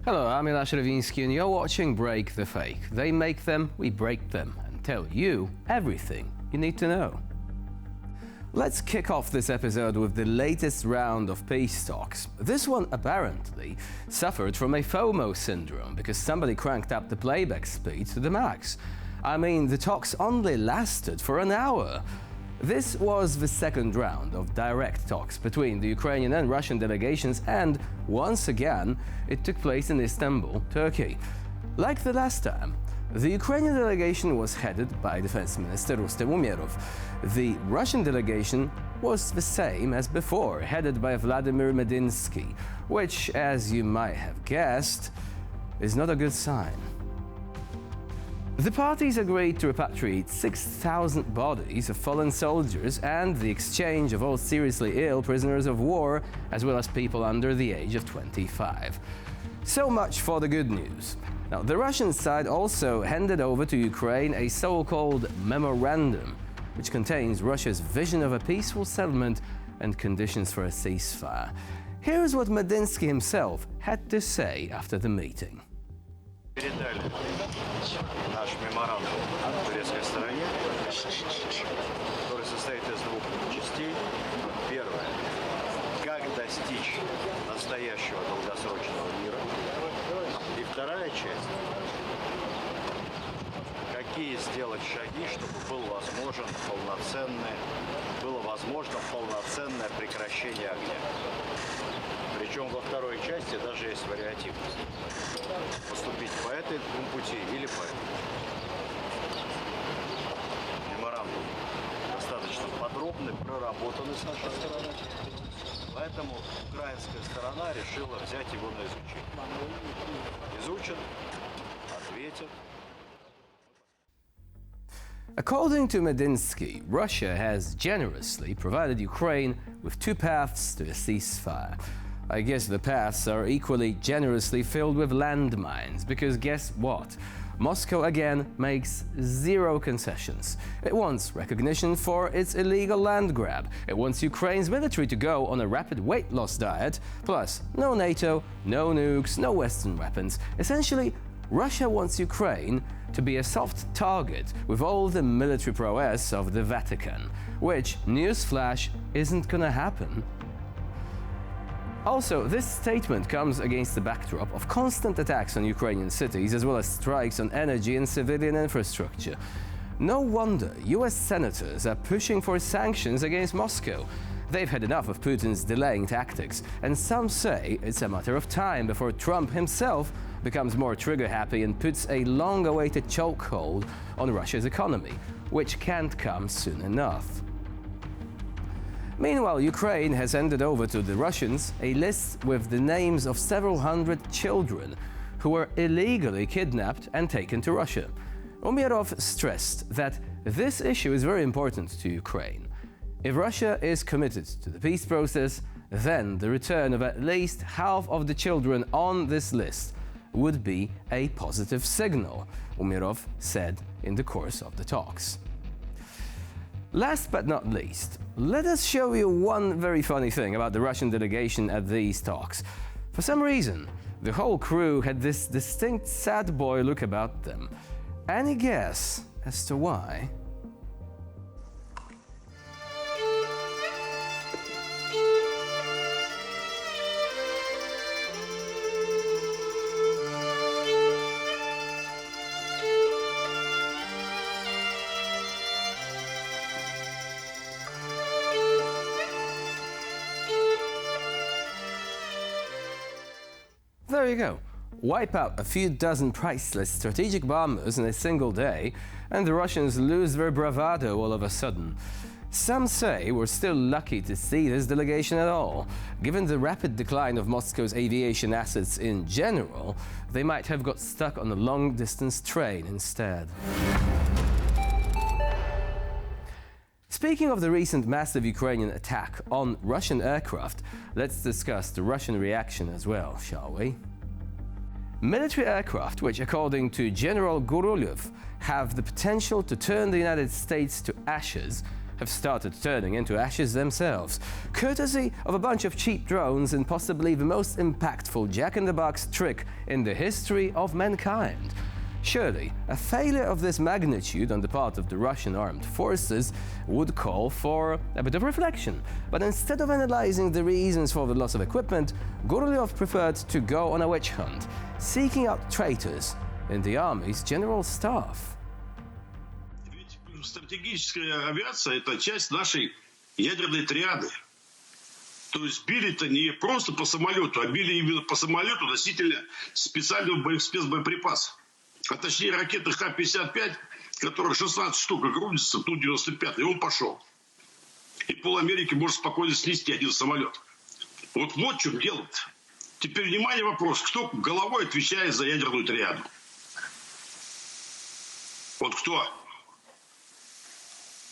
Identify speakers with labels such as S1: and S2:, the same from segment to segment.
S1: Hello, I'm Jonasz Rewinski and you're watching Break the Fake. They make them, we break them, and tell you everything you need to know. Let's kick off this episode with the latest round of peace talks. This one apparently suffered from a FOMO syndrome because somebody cranked up the playback speed to the max. I mean, the talks only lasted for an hour. This was the second round of direct talks between the Ukrainian and Russian delegations, and once again, it took place in Istanbul, Turkey. Like the last time, the Ukrainian delegation was headed by Defense Minister Rustem Umerov. The Russian delegation was the same as before, headed by Vladimir Medinsky, which, as you might have guessed, is not a good sign. The parties agreed to repatriate 6,000 bodies of fallen soldiers and the exchange of all seriously ill prisoners of war, as well as people under the age of 25. So much for the good news. Now, the Russian side also handed over to Ukraine a so-called memorandum, which contains Russia's vision of a peaceful settlement and conditions for a ceasefire. Here's what Medinsky himself had to say after the meeting.
S2: Передали наш меморандум турецкой стороне, который состоит из двух частей. Первое. Как достичь настоящего долгосрочного мира. И вторая часть. Какие сделать шаги, чтобы было возможно полноценное прекращение огня. Причем во второй части даже есть вариативность. Поступить по этому пути или по этому. Меморандум достаточно подробный, проработанный с нашей стороны. Поэтому украинская сторона решила взять его на изучение. Изучат, ответят.
S1: According to Medinsky, Russia has generously provided Ukraine with two paths to a ceasefire. I guess the paths are equally generously filled with landmines, because guess what? Moscow again makes zero concessions. It wants recognition for its illegal land grab. It wants Ukraine's military to go on a rapid weight loss diet, plus no NATO, no nukes, no Western weapons. Essentially, Russia wants Ukraine to be a soft target with all the military prowess of the Vatican, which, newsflash, isn't gonna happen. Also, this statement comes against the backdrop of constant attacks on Ukrainian cities, as well as strikes on energy and civilian infrastructure. No wonder US senators are pushing for sanctions against Moscow. They've had enough of Putin's delaying tactics, and some say it's a matter of time before Trump himself becomes more trigger-happy and puts a long-awaited chokehold on Russia's economy, which can't come soon enough. Meanwhile, Ukraine has handed over to the Russians a list with the names of several hundred children who were illegally kidnapped and taken to Russia. Umerov stressed that this issue is very important to Ukraine. If Russia is committed to the peace process, then the return of at least half of the children on this list would be a positive signal, Umerov said in the course of the talks. Last but not least, let us show you one very funny thing about the Russian delegation at these talks. For some reason, the whole crew had this distinct sad boy look about them. Any guess as to why? There you go. Wipe out a few dozen priceless strategic bombers in a single day, and the Russians lose their bravado all of a sudden. Some say we're still lucky to see this delegation at all. Given the rapid decline of Moscow's aviation assets in general, they might have got stuck on a long-distance train instead. Speaking of the recent massive Ukrainian attack on Russian aircraft, let's discuss the Russian reaction as well, shall we? Military aircraft, which according to General Gurulov have the potential to turn the United States to ashes, have started turning into ashes themselves, courtesy of a bunch of cheap drones and possibly the most impactful jack-in-the-box trick in the history of mankind. Surely, a failure of this magnitude on the part of the Russian armed forces would call for a bit of reflection. But instead of analyzing the reasons for the loss of equipment, Gurulov preferred to go on a witch hunt, seeking out traitors in the army's general staff.
S3: Ведь стратегическая авиация – это часть нашей ядерной триады. То есть били-то не просто по самолету, а били именно по самолету носителя специального спецбоеприпаса. А точнее ракеты Х-55, которых 16 штук грузится, Ту-95, и он пошел. И пол-Америки может спокойно снести один самолет. Вот в чем дело-то. Теперь, внимание, вопрос. Кто головой отвечает за ядерную триаду? Вот кто?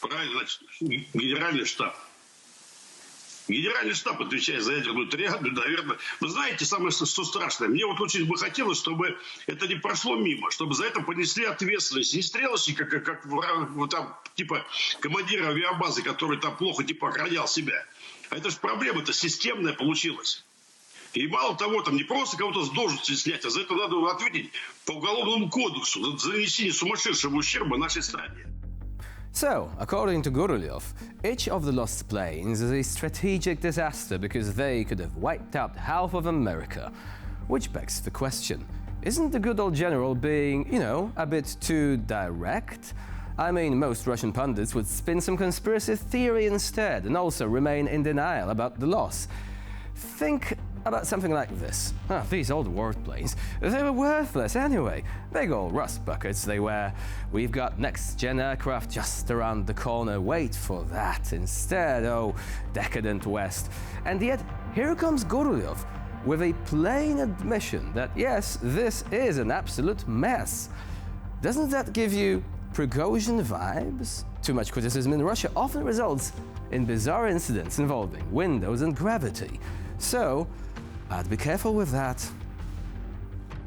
S3: Правильно, значит, генеральный штаб. Генеральный штаб отвечает за ядерную триаду, наверное. Вы знаете, самое что страшное, мне вот очень бы хотелось, чтобы это не прошло мимо, чтобы за это понесли ответственность. Не стрелочника, как вот там, типа, командира авиабазы, который там плохо, типа, охранял себя. А это же проблема-то системная получилась. И мало того, там не просто кого-то с должности снять, а за это надо ответить по уголовному кодексу за нанесение сумасшедшего ущерба нашей стране.
S1: So, according to Gurulov, each of the lost planes is a strategic disaster because they could have wiped out half of America. Which begs the question, isn't the good old general being, a bit too direct? I mean, most Russian pundits would spin some conspiracy theory instead and also remain in denial about the loss. Think about something like this. These old warplanes, they were worthless anyway. Big old rust buckets they were. We've got next-gen aircraft just around the corner. Wait for that instead, oh, decadent West. And yet, here comes Gurulov with a plain admission that, yes, this is an absolute mess. Doesn't that give you Prigozhin vibes? Too much criticism in Russia often results in bizarre incidents involving windows and gravity. So, I'd be careful with that.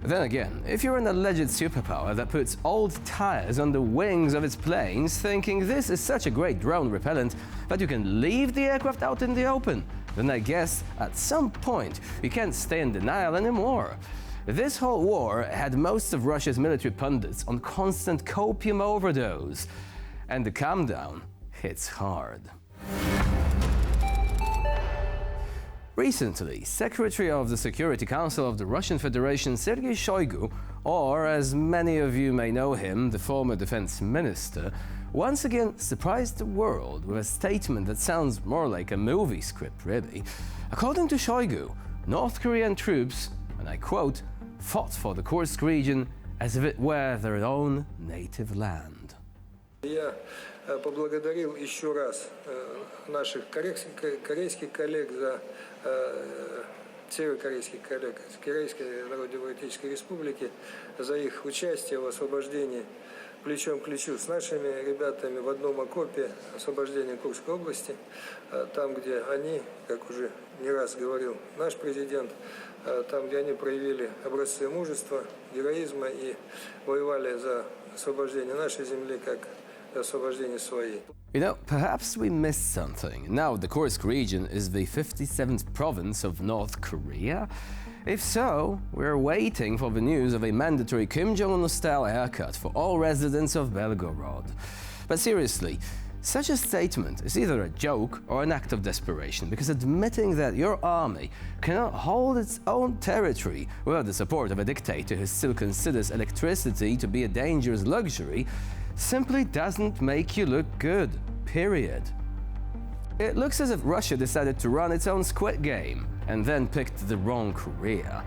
S1: Then again, if you're an alleged superpower that puts old tires on the wings of its planes, thinking this is such a great drone repellent that you can leave the aircraft out in the open, then I guess at some point you can't stay in denial anymore. This whole war had most of Russia's military pundits on constant copium overdose, and the calm down hits hard. Recently, Secretary of the Security Council of the Russian Federation Sergey Shyu, or as many of you may know him, the former defense minister, once again surprised the world with a statement that sounds more like a movie script, really. According to Shyu, North Korean troops, and I quote, fought for the Kursk region as if it were their own native land.
S4: Я поблагодарил еще раз наших корейских коллег северокорейских коллег Корейской Народно-Демократической Республики за их участие в освобождении плечом к плечу с нашими ребятами в одном окопе освобождения Курской области, там, где они, как уже не раз говорил наш президент, там, где они проявили образцы мужества, героизма и воевали за освобождение нашей земли, как освобождение своей.
S1: Perhaps we missed something. Now the Kursk region is the 57th province of North Korea? If so, we're waiting for the news of a mandatory Kim Jong-un-style haircut for all residents of Belgorod. But seriously, such a statement is either a joke or an act of desperation, because admitting that your army cannot hold its own territory without the support of a dictator who still considers electricity to be a dangerous luxury simply doesn't make you look good, period. It looks as if Russia decided to run its own Squid Game and then picked the wrong Korea.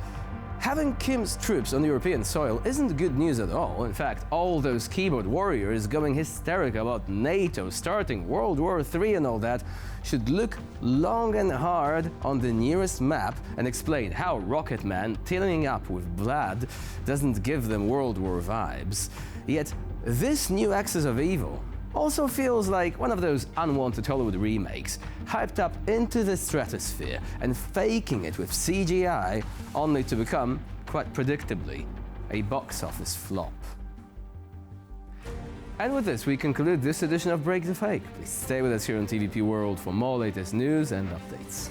S1: Having Kim's troops on European soil isn't good news at all. In fact, all those keyboard warriors going hysterical about NATO starting World War III and all that should look long and hard on the nearest map and explain how Rocket Man teaming up with blood doesn't give them World War vibes. Yet, this new axis of evil also feels like one of those unwanted Hollywood remakes, hyped up into the stratosphere and faking it with CGI, only to become, quite predictably, a box office flop. And with this, we conclude this edition of Break the Fake. Please stay with us here on TVP World for more latest news and updates.